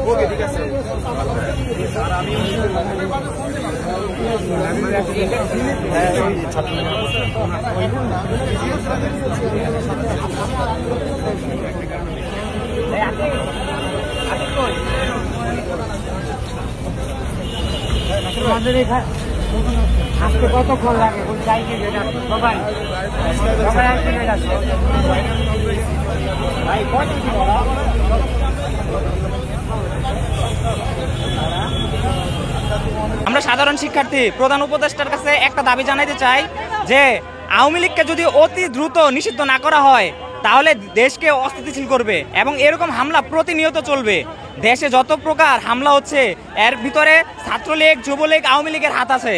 ওকে ঠিক আছে আজকে কতক্ষণ লাগে সবাই সবাই আমরা সাধারণ শিক্ষার্থী প্রধান উপদেষ্টার কাছে একটা দাবি জানাইতে চাই যে আওয়ামী লীগকে যদি অতি দ্রুত নিষিদ্ধ না করা হয় তাহলে দেশকে অস্থিতিশীল করবে এবং এরকম হামলা প্রতিনিয়ত চলবে। দেশে যত প্রকার হামলা হচ্ছে এর ভিতরে ছাত্রলীগ, যুবলীগ, আওয়ামী লীগের হাত আছে।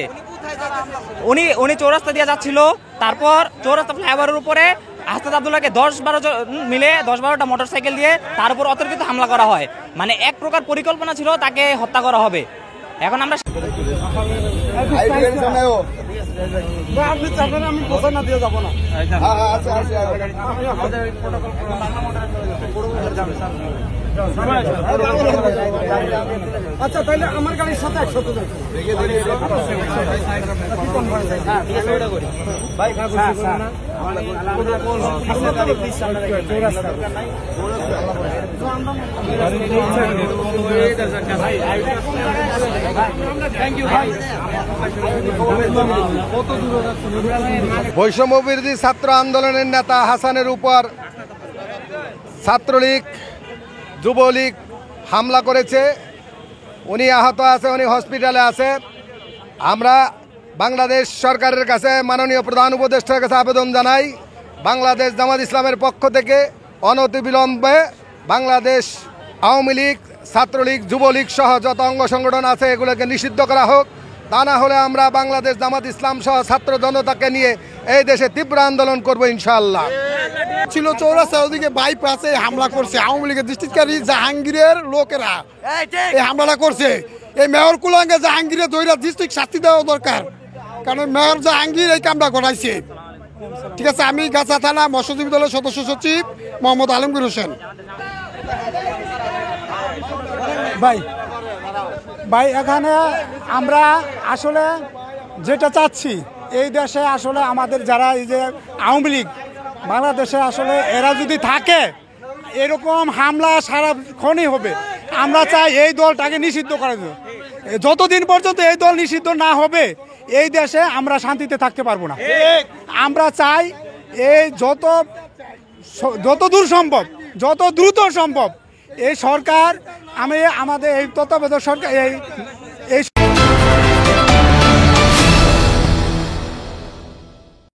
উনি চৌরাস্তা দিয়ে যাচ্ছিল, তারপর চৌরাস্তা ফ্লাইওভারের উপরে আহসাদ আব্দুল্লাহকে 10-12 জন মিলে 10-12টা মোটরসাইকেল দিয়ে তার উপর অতর্কিত হামলা করা হয়। মানে এক প্রকার পরিকল্পনা ছিল তাকে হত্যা করা হবে। এখন আমরা আপনি চাপেন, আমি বসে না দিয়ে যাবো না। আচ্ছা তাহলে আমার গাড়ির সাথে 100 বৈষম্য বিরোধী ছাত্র আন্দোলনের নেতা হাসানের উপর ছাত্রলীগ, যুবলীগ হামলা করেছে। উনি আহত আছে, উনি হসপিটালে আছে। আমরা বাংলাদেশ সরকারের কাছে, মাননীয় প্রধান উপদেষ্টার কাছে আবেদন জানাই, বাংলাদেশ জামাত ইসলামের পক্ষ থেকে অনতিবিলম্বে বাংলাদেশ আওয়ামী লীগ, ছাত্রলীগ, যুবলীগ সহ যত অঙ্গ সংগঠন আছে এগুলোকে নিষিদ্ধ করা হোক। তা না হলে আমরা বাংলাদেশ জামাত ইসলাম সহ ছাত্র জনতাকে নিয়ে এই দেশে তীব্র আন্দোলন করব ইনশাআল্লাহ। ছিল চৌরাস্তা ওদিকে বাইপাসে হামলা করছে আওয়ামী লীগের দৃষ্টিকারী জাহাঙ্গীরের লোকেরা এই হামলাটা করছে। এই মেয়র কুলাঙ্গে জাহাঙ্গীরের দৈরা দৃষ্টিক শাস্তি দেওয়া দরকার, কারণ মেয়র জাহাঙ্গীর এই কামটা ঘটাইছে। ঠিক আছে, আমি গাছা থানা মৎস্যজীবী দলের সদস্য সচিব মোহাম্মদ আলমগীর হোসেন। ভাই এখানে আমরা আসলে যেটা চাচ্ছি, এই দেশে আসলে আমাদের যারা এই যে আওয়ামী লীগ বাংলাদেশে আসলে এরা যদি থাকে এরকম হামলা সারাক্ষণই হবে। আমরা চাই এই দলটাকে নিষিদ্ধ করে দেব। যতদিন পর্যন্ত এই দল নিষিদ্ধ না হবে এই দেশে আমরা শান্তিতে থাকতে পারবো না। আমরা চাই এই যত দূর সম্ভব, যত দ্রুত সম্ভব এই সরকার, আমাদের এই তত্ত্বাবধায়ক সরকার এই